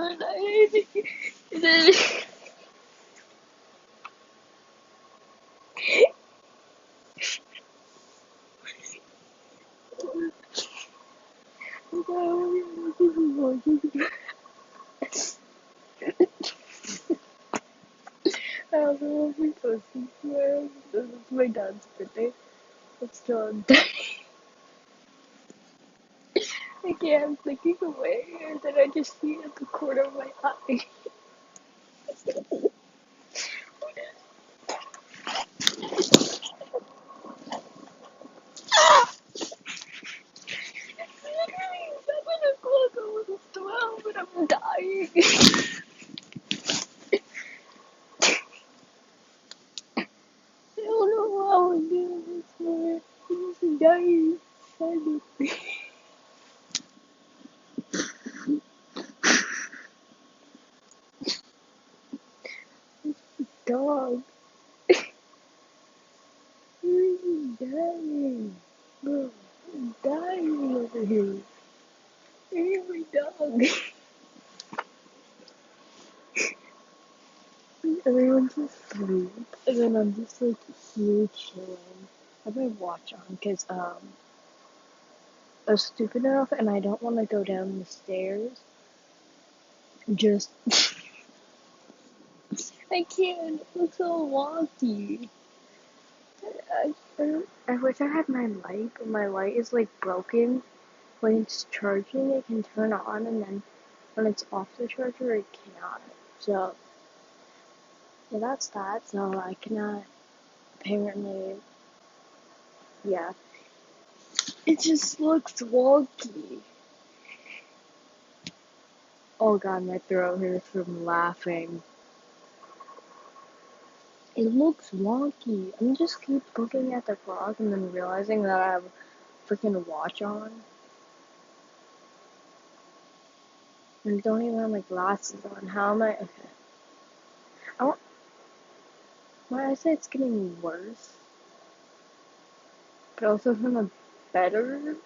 god, I hate it. I also love my pussy swear. This is my dad's birthday. It's still on day. I can't, I'm thinking away, and then I just see it at the corner of my eye. It's literally 7 o'clock, almost 12, and I'm dying. I don't know how I'm doing this, man. I'm just dying. Silently. Dog. I'm dying. Bro, I'm dying over here. I need my dog. Everyone's asleep, and then I'm just like here chilling. I have my watch on because I'm stupid enough and I don't want to go down the stairs. Just I can't. It looks so wonky. I wish I had my light, but my light is like broken. When it's charging, it can turn on, and then when it's off the charger, it cannot. So yeah, that's that. So I cannot apparently. Yeah, it just looks wonky. Oh god, my throat hurts from laughing. It looks wonky. I'm just keep looking at the clock and then realizing that I have a freaking watch on. And don't even have my glasses on. How am I? Okay. I want, my eyesight's getting worse. But also from the better.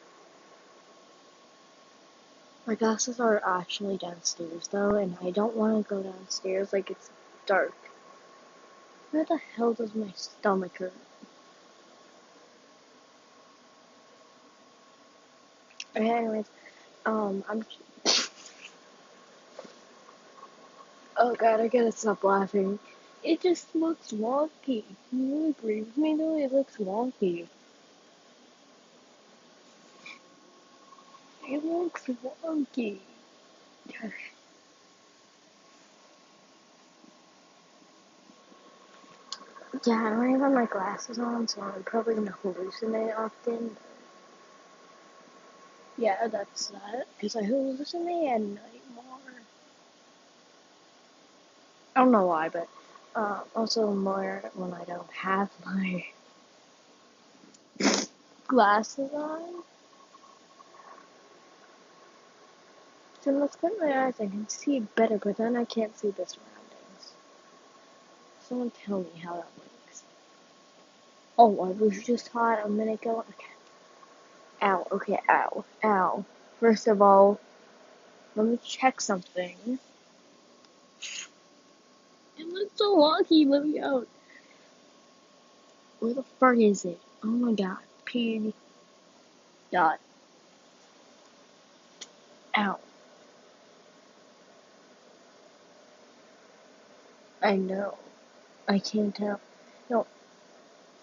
My glasses are actually downstairs though, and I don't want to go downstairs like it's dark. Where the hell does my stomach hurt? Okay, anyways, I'm. Oh god, I gotta stop laughing. It just looks wonky. You agree with me though? It looks wonky. It looks wonky. Yeah, I don't even have my glasses on, so I'm probably gonna hallucinate often. Yeah, that's that. Because I hallucinate at night more. I don't know why, but also more when I don't have my glasses on. So let's put my eyes, I can see better, but then I can't see the surroundings. Someone tell me how that works. Oh, I was just hot a minute ago. Okay. Ow, okay, ow, ow. First of all, let me check something. It looks so wonky, let me out. Where the fuck is it? Oh my god, pig. Dot. Ow. I know. I can't tell. No,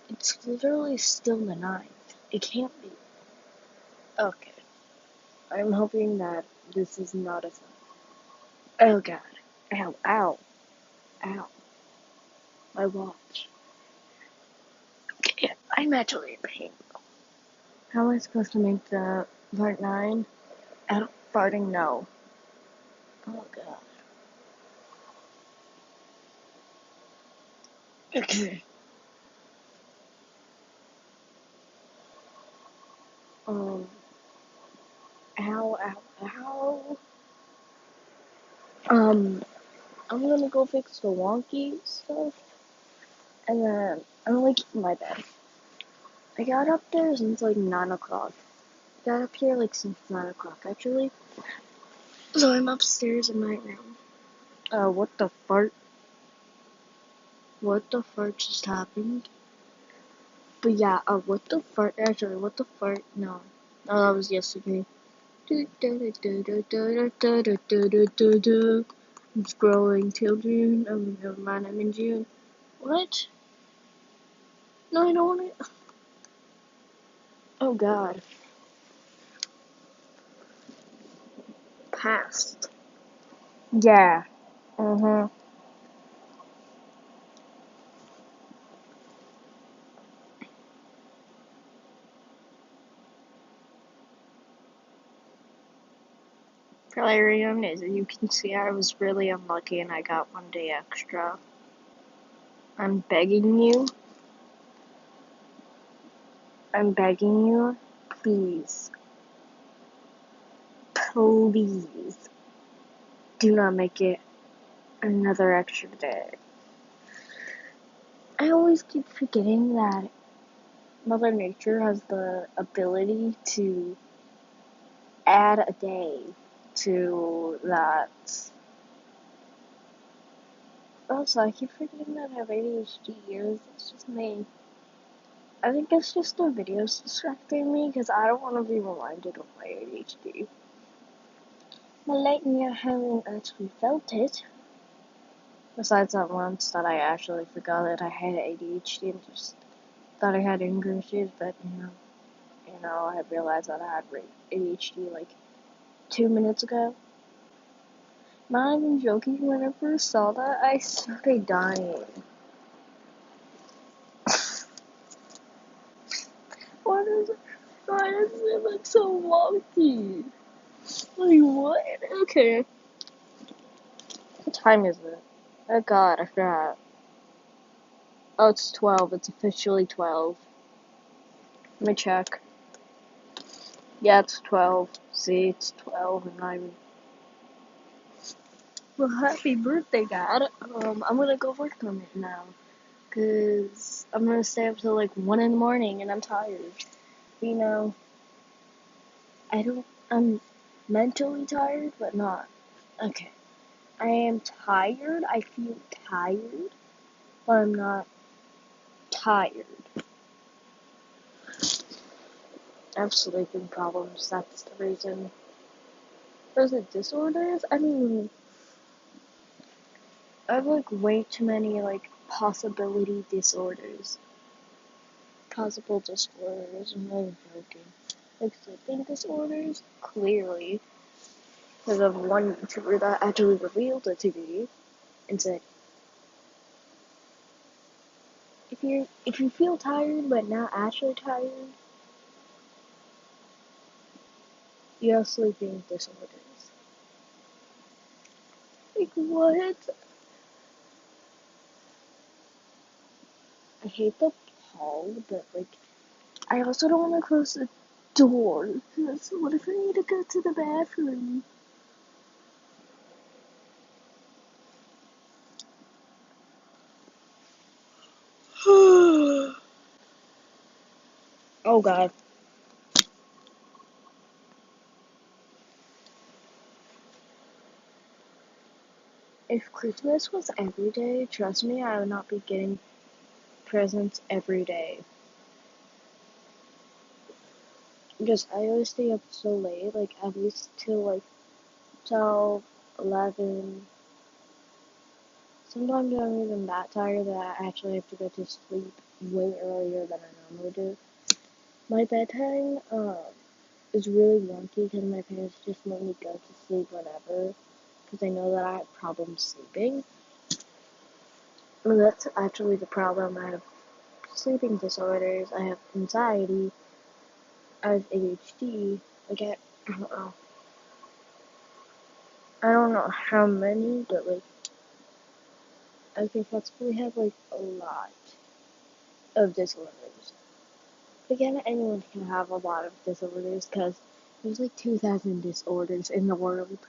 it's literally still the ninth. It can't be. Okay. I'm hoping that this is not a sign. Oh god. Ow, ow, ow. My watch. Okay, I'm actually in pain. How am I supposed to make the part 9? I don't farting know. Oh god. Okay. Um. Ow, ow, ow. I'm gonna go fix the wonky stuff, and then I'm gonna keep my bed. I got up there since like 9 o'clock. I got up here like since 9 o'clock actually. So I'm upstairs in my room. What the fart? What the fart just happened? But yeah, what the fart? Actually, what the fart? No. No, that was yesterday. I'm scrolling till June. Oh, never mind, I'm in June. What? No, I don't want to. Oh god. Past. Yeah. Mm-hmm. Valerian, as you can see, I was really unlucky and I got 1 day extra. I'm begging you. I'm begging you. Please. Please. Do not make it another extra day. I always keep forgetting that Mother Nature has the ability to add a day to that. Also, I keep forgetting that I have ADHD years. It's just me. I think it's just the videos distracting me because I don't want to be reminded of my ADHD. But lately I haven't actually felt it. Besides that once that I actually forgot that I had ADHD and just thought I had anger issues, but I realized that I had ADHD like 2 minutes ago. Not even joking, when I first saw that, I started dying. Why does it look so wonky? Like, what? Okay. What time is it? Oh god, I forgot. Oh, it's 12. It's officially 12. Let me check. Yeah, it's 12. See, it's 12 and I'm... Well, happy birthday, God. I'm gonna go work on it now. Cause I'm gonna stay up till like 1 in the morning and I'm tired. I'm mentally tired, but not. Okay. I am tired. I feel tired, but I'm not tired. I have sleeping problems. That's the reason. There's a disorders. I mean, I have like way too many like possibility disorders. Possible disorders. I'm not even joking. Like sleeping disorders, clearly, because of one YouTuber that actually revealed it to me and said, if you feel tired but not actually tired, you have sleeping disorders. Like what? I hate the hall, but like I also don't want to close the door because what if I need to go to the bathroom? Oh god. If Christmas was every day, trust me, I would not be getting presents every day. Because I always stay up so late, like at least till like 12, 11. Sometimes I'm even that tired that I actually have to go to sleep way earlier than I normally do. My bedtime is really wonky because my parents just let me go to sleep whenever because they know that I have problems sleeping. And that's actually the problem. I have sleeping disorders, I have anxiety, I have ADHD. Like, I don't know. I don't know how many, but like, I could possibly have like a lot of disorders. But again, anyone can have a lot of disorders because there's like 2,000 disorders in the world,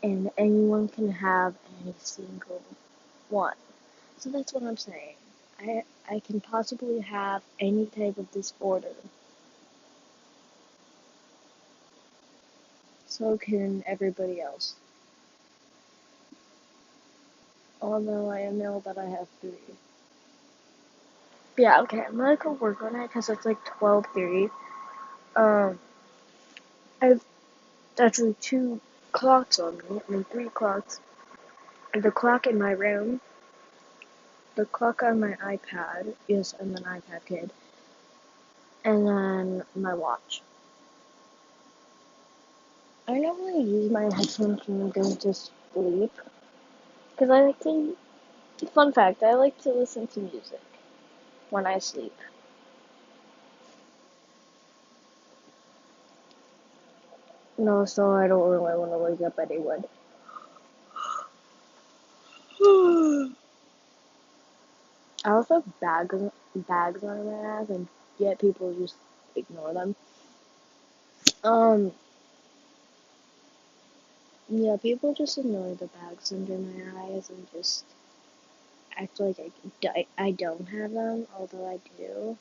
and anyone can have any single one. So that's what I'm saying. I can possibly have any type of disorder. so can everybody else. Although I know that I have 3. Yeah, okay, I'm gonna go work on it because it's like 12:30. I've actually 2 clocks on me, 3 clocks. The clock in my room, the clock on my iPad, yes, I'm an iPad kid, and then my watch. I normally use my headphones when I'm going to sleep, because I like to, fun fact, I like to listen to music when I sleep. No, so I don't really want to wake up anyone. I also have bags on my ass, and yet people just ignore them. Um, yeah, people just ignore the bags under my eyes and just act like I don't have them, although I do.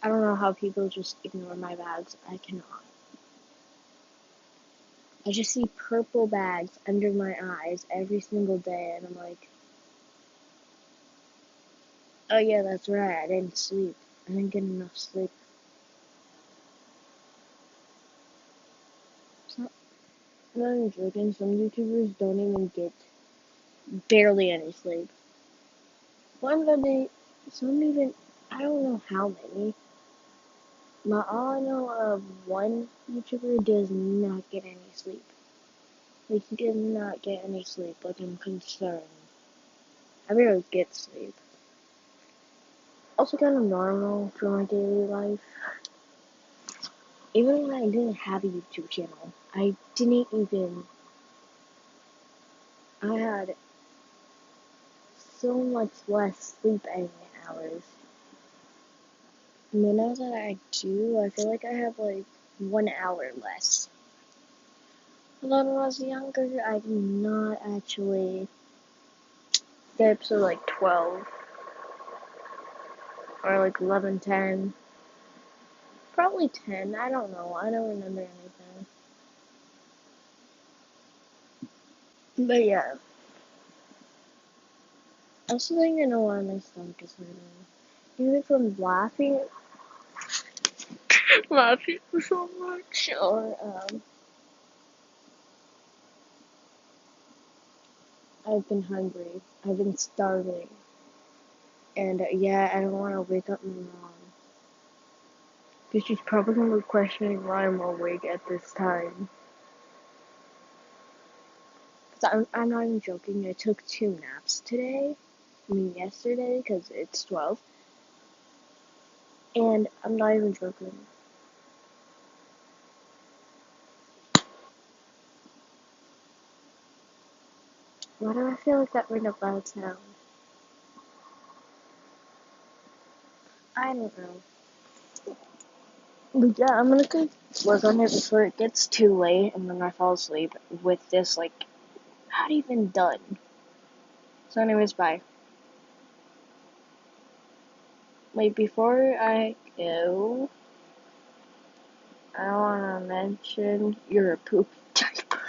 I don't know how people just ignore my bags. I cannot. I just see purple bags under my eyes every single day, and I'm like, oh yeah, that's right, I didn't sleep. I didn't get enough sleep. So, I'm not even joking, some YouTubers don't even get barely any sleep. One of they, some even, I don't know how many. All I know of one YouTuber does not get any sleep. Like, he did not get any sleep. Like, I'm concerned. I barely get sleep. Also kind of normal for my daily life. Even when I didn't have a YouTube channel, I didn't even, I had so much less sleep hours. And then now that I do, I feel like I have like 1 hour less. Although when I was younger, I did not actually stay up to like 12 or like 11, 10. Probably 10, I don't know, I don't remember anything. But yeah. I also think I know why my stomach is hurting. Either from laughing so much, or I've been hungry. I've been starving. And yeah, I don't want to wake up my mom. Because she's probably going to be questioning why I'm awake at this time. Because I'm not even joking, I took 2 naps today. I mean, yesterday, because it's 12. And I'm not even joking. Why do I feel like that made a loud sound? I don't know. But yeah, I'm gonna go work on it before it gets too late and then I fall asleep with this, like, not even done. So anyways, bye. Wait, before I go, I wanna mention you're a poop